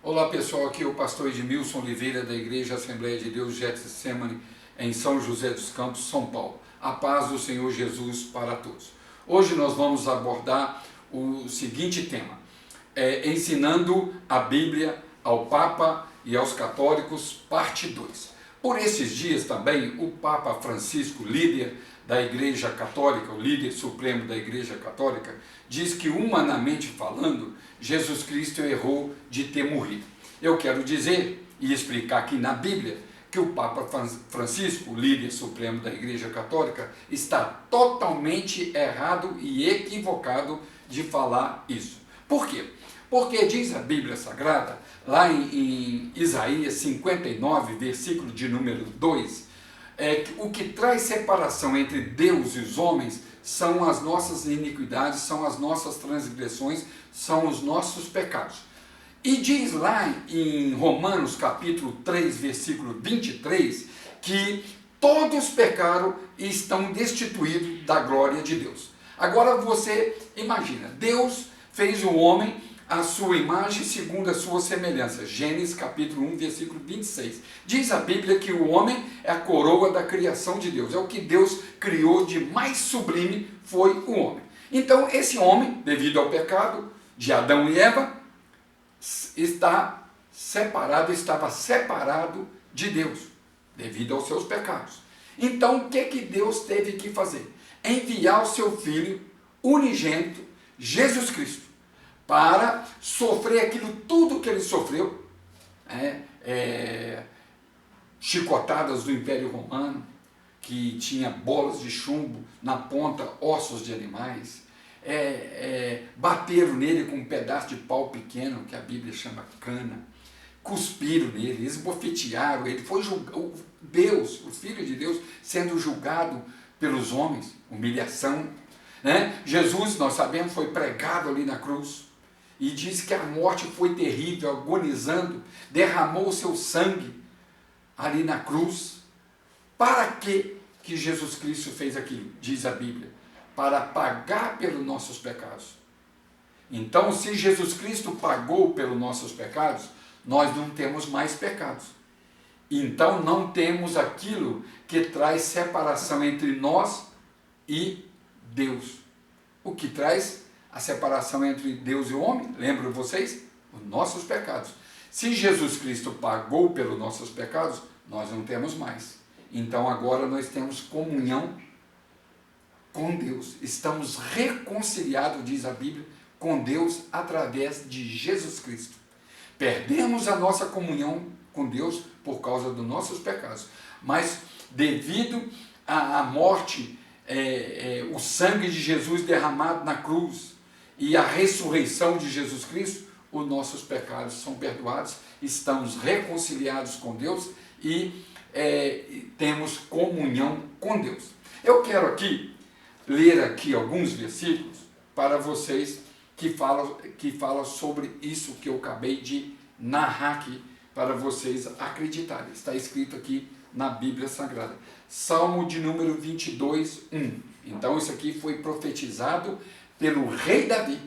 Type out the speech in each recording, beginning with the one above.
Olá pessoal, aqui é o pastor Edmilson Oliveira da Igreja Assembleia de Deus Getsemane em São José dos Campos, São Paulo. A paz do Senhor Jesus para todos. Hoje nós vamos abordar o seguinte tema, ensinando a Bíblia ao Papa e aos católicos, parte 2. Por esses dias também o Papa Francisco, líder da Igreja Católica, o líder supremo da Igreja Católica, diz que humanamente falando, Jesus Cristo errou de ter morrido. Eu quero dizer e explicar aqui na Bíblia que o Papa Francisco, o líder supremo da Igreja Católica, está totalmente errado e equivocado de falar isso. Por quê? Porque diz a Bíblia Sagrada, lá em Isaías 59, versículo de número 2, o que traz separação entre Deus e os homens são as nossas iniquidades, são as nossas transgressões, são os nossos pecados. E diz lá em Romanos capítulo 3, versículo 23, que todos pecaram e estão destituídos da glória de Deus. Agora você imagina, Deus fez o homem a sua imagem segundo a sua semelhança. Gênesis capítulo 1, versículo 26. Diz a Bíblia que o homem é a coroa da criação de Deus. É o que Deus criou de mais sublime, foi o homem. Então esse homem, devido ao pecado de Adão e Eva, estava separado de Deus, devido aos seus pecados. Então o que Deus teve que fazer? Enviar o seu Filho unigênito, Jesus Cristo, para sofrer aquilo tudo que ele sofreu, chicotadas do Império Romano, que tinha bolas de chumbo na ponta, ossos de animais, bateram nele com um pedaço de pau pequeno, que a Bíblia chama cana, cuspiram nele, esbofetearam ele, foi julgado, Deus, o Filho de Deus, sendo julgado pelos homens, humilhação. Jesus, nós sabemos, foi pregado ali na cruz, e diz que a morte foi terrível, agonizando, derramou o seu sangue ali na cruz. Para que Jesus Cristo fez aquilo? Diz a Bíblia, para pagar pelos nossos pecados. Então, se Jesus Cristo pagou pelos nossos pecados, nós não temos mais pecados. Então, não temos aquilo que traz separação entre nós e Deus. O que traz a separação entre Deus e o homem, lembram vocês? Os nossos pecados. Se Jesus Cristo pagou pelos nossos pecados, nós não temos mais. Então agora nós temos comunhão com Deus. Estamos reconciliados, diz a Bíblia, com Deus através de Jesus Cristo. Perdemos a nossa comunhão com Deus por causa dos nossos pecados. Mas devido à morte, o sangue de Jesus derramado na cruz, e a ressurreição de Jesus Cristo, os nossos pecados são perdoados, estamos reconciliados com Deus e temos comunhão com Deus. Eu quero aqui ler aqui alguns versículos para vocês que falam sobre isso que eu acabei de narrar aqui, para vocês acreditarem. Está escrito aqui na Bíblia Sagrada. Salmo de número 22, 1. Então isso aqui foi profetizado pelo rei Davi,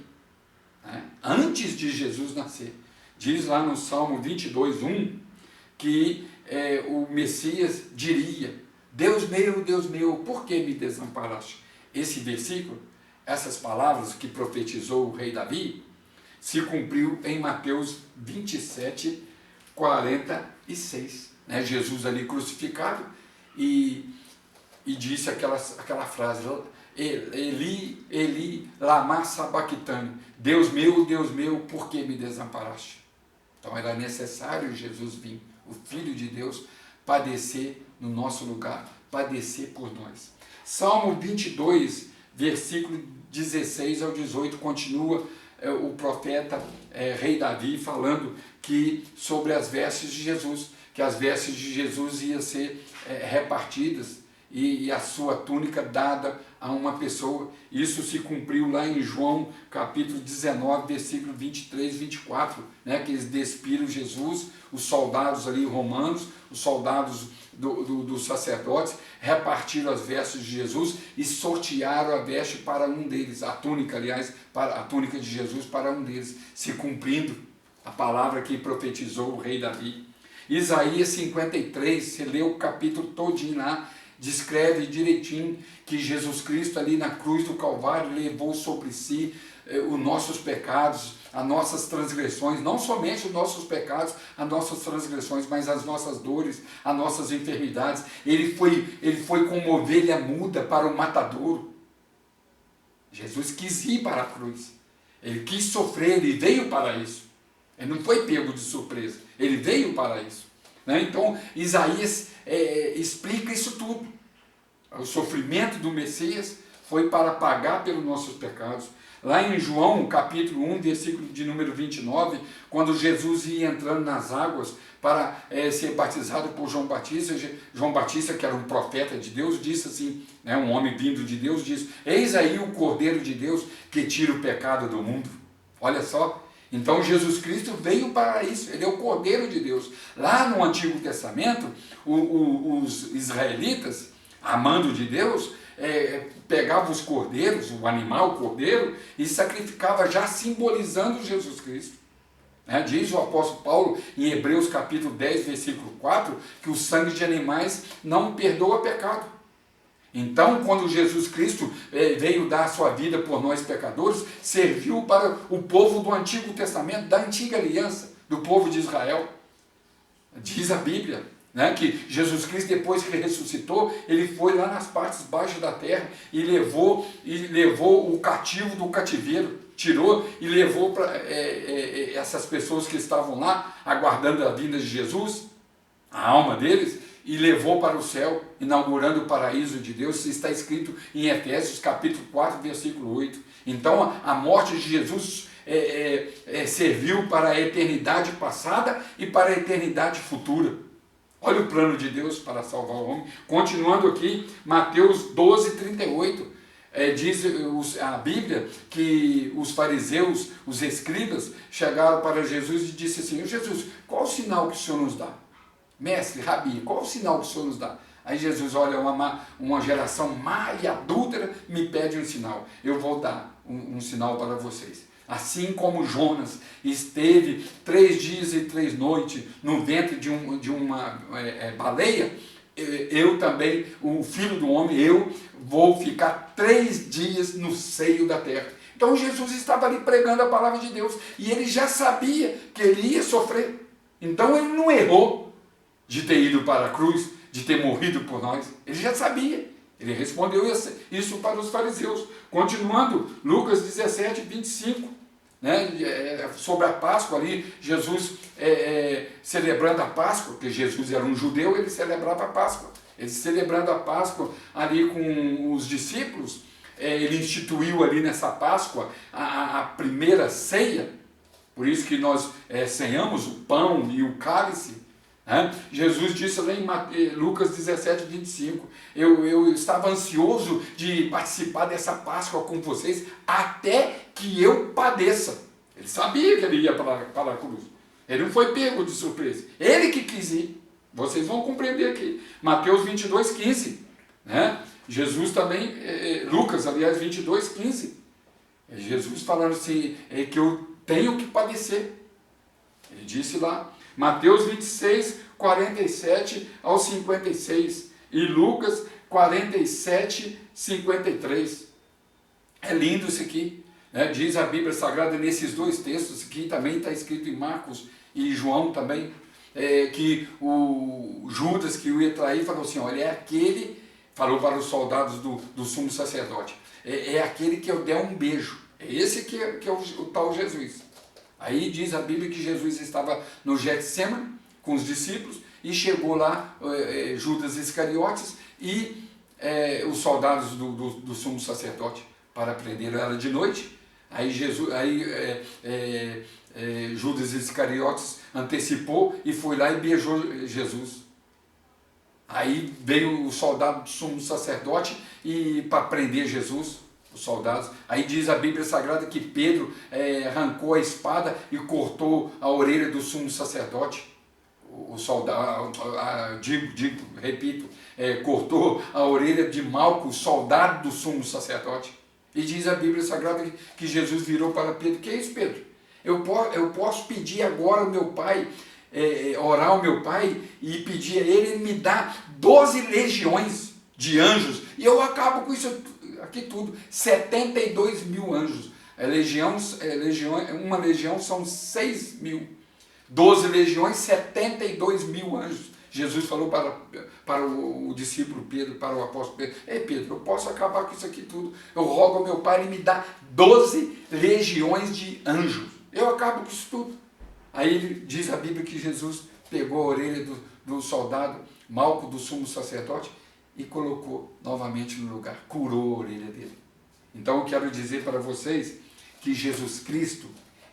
antes de Jesus nascer. Diz lá no Salmo 22, 1, que o Messias diria: Deus meu, por que me desamparaste? Esse versículo, essas palavras que profetizou o rei Davi, se cumpriu em Mateus 27, 46. Jesus ali crucificado e disse aquela frase: Eli, Eli, lama sabachthani, Deus meu, por que me desamparaste? Então era necessário Jesus vir, o Filho de Deus, padecer no nosso lugar, padecer por nós. Salmo 22, versículo 16 ao 18, continua o profeta rei Davi falando sobre as vestes de Jesus, que as vestes de Jesus iam ser repartidas, e a sua túnica dada a uma pessoa. Isso se cumpriu lá em João capítulo 19, versículo 23 e 24, que eles despiram Jesus, os soldados ali romanos, os soldados dos sacerdotes, repartiram as vestes de Jesus e sortearam a veste para um deles, a túnica, aliás, a túnica de Jesus para um deles, se cumprindo a palavra que profetizou o rei Davi. Isaías 53, você lê o capítulo todinho lá, descreve direitinho que Jesus Cristo ali na cruz do Calvário levou sobre si os nossos pecados, as nossas transgressões, não somente os nossos pecados, as nossas transgressões, mas as nossas dores, as nossas enfermidades. Ele foi como uma ovelha muda para o matadouro. Jesus quis ir para a cruz, ele quis sofrer, ele veio para isso. Ele não foi pego de surpresa, ele veio para isso. Né? Então, Isaías explica isso tudo. O sofrimento do Messias foi para pagar pelos nossos pecados. Lá em João, capítulo 1, versículo de número 29, quando Jesus ia entrando nas águas para ser batizado por João Batista, que era um profeta de Deus, disse assim, né, um homem vindo de Deus, disse: eis aí o Cordeiro de Deus que tira o pecado do mundo. Olha só, então Jesus Cristo veio para isso, ele é o Cordeiro de Deus. Lá no Antigo Testamento, os israelitas, amando de Deus, pegava os cordeiros, o animal, o cordeiro, e sacrificava, já simbolizando Jesus Cristo. Diz o apóstolo Paulo em Hebreus capítulo 10, versículo 4, que o sangue de animais não perdoa pecado. Então, quando Jesus Cristo veio dar a sua vida por nós pecadores, serviu para o povo do Antigo Testamento, da antiga aliança, do povo de Israel. Diz a Bíblia, né, que Jesus Cristo, depois que ressuscitou, ele foi lá nas partes baixas da terra e levou o cativo do cativeiro, tirou e levou para essas pessoas que estavam lá aguardando a vinda de Jesus, a alma deles, e levou para o céu, inaugurando o paraíso de Deus. Isso está escrito em Efésios capítulo 4, versículo 8. Então a morte de Jesus serviu para a eternidade passada e para a eternidade futura. Olha o plano de Deus para salvar o homem. Continuando aqui, Mateus 12, 38, diz a Bíblia que os fariseus, os escribas, chegaram para Jesus e disse assim: Jesus, qual o sinal que o Senhor nos dá? Mestre, Rabi, qual o sinal que o Senhor nos dá? Aí Jesus olha, uma geração má e adúltera me pede um sinal. Eu vou dar um sinal para vocês. Assim como Jonas esteve 3 dias e 3 noites no ventre de uma baleia, eu também, o Filho do Homem, eu vou ficar 3 dias no seio da terra. Então Jesus estava ali pregando a palavra de Deus e ele já sabia que ele ia sofrer. Então ele não errou de ter ido para a cruz, de ter morrido por nós. Ele já sabia. Ele respondeu isso para os fariseus. Continuando, Lucas 17, 25. Sobre a Páscoa ali, Jesus celebrando a Páscoa, porque Jesus era um judeu, ele celebrava a Páscoa. Ele celebrando a Páscoa ali com os discípulos, ele instituiu ali nessa Páscoa a primeira ceia, por isso que nós ceiamos o pão e o cálice. Jesus disse lá em Lucas 17, 25, eu estava ansioso de participar dessa Páscoa com vocês até que eu padeça. Ele sabia que ele ia para a cruz. Ele não foi pego de surpresa. Ele que quis ir. Vocês vão compreender aqui. Mateus 22, 15. Jesus também, Lucas, aliás, 22, 15. Jesus falando assim, que eu tenho que padecer. Ele disse lá. Mateus 26, 47 ao 56 e Lucas 47, 53. É lindo isso aqui. Diz a Bíblia Sagrada nesses 2 textos, que também está escrito em Marcos e João também, que o Judas que o ia trair falou assim, olha, é aquele, falou para os soldados do sumo sacerdote, é aquele que eu der um beijo, é esse que é o tal Jesus. Aí diz a Bíblia que Jesus estava no Getsemane com os discípulos e chegou lá Judas Iscariotes e os soldados do sumo sacerdote para prender ela de noite. Aí Judas Iscariotes antecipou e foi lá e beijou Jesus. Aí veio o soldado do sumo sacerdote para prender Jesus. Os soldados, aí diz a Bíblia Sagrada que Pedro arrancou a espada e cortou a orelha do sumo sacerdote. O soldado, repito, cortou a orelha de Malco, o soldado do sumo sacerdote. E diz a Bíblia Sagrada que Jesus virou para Pedro: que é isso, Pedro? Eu posso pedir agora ao meu pai, orar ao meu pai e pedir a ele me dar 12 legiões de anjos, e eu acabo com isso aqui tudo, 72 mil anjos. Uma legião são 6 mil, 12 legiões, 72 mil anjos. Jesus falou para o discípulo Pedro, para o apóstolo Pedro: ei Pedro, eu posso acabar com isso aqui tudo, eu rogo ao meu pai, ele me dá 12 legiões de anjos, eu acabo com isso tudo. Aí diz a Bíblia que Jesus pegou a orelha do soldado Malco, do sumo sacerdote, e colocou novamente no lugar, curou a orelha dele. Então eu quero dizer para vocês que Jesus Cristo,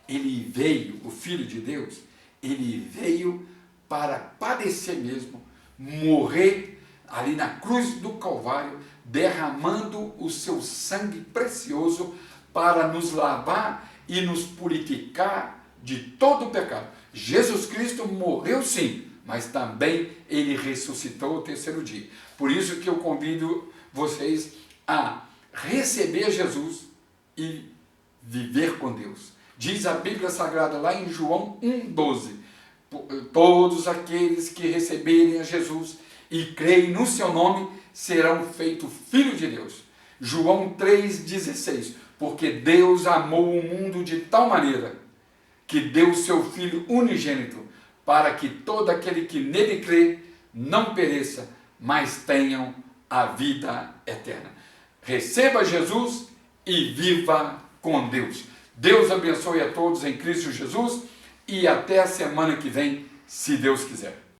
ele veio, o Filho de Deus, ele veio para padecer mesmo, morrer ali na cruz do Calvário, derramando o seu sangue precioso para nos lavar e nos purificar de todo o pecado. Jesus Cristo morreu sim, mas também ele ressuscitou ao terceiro dia. Por isso que eu convido vocês a receber Jesus e viver com Deus. Diz a Bíblia Sagrada lá em João 1,12: todos aqueles que receberem a Jesus e creem no seu nome serão feitos filhos de Deus. João 3,16: porque Deus amou o mundo de tal maneira que deu o seu Filho unigênito, para que todo aquele que nele crê não pereça, mas tenham a vida eterna. Receba Jesus e viva com Deus. Deus abençoe a todos em Cristo Jesus e até a semana que vem, se Deus quiser.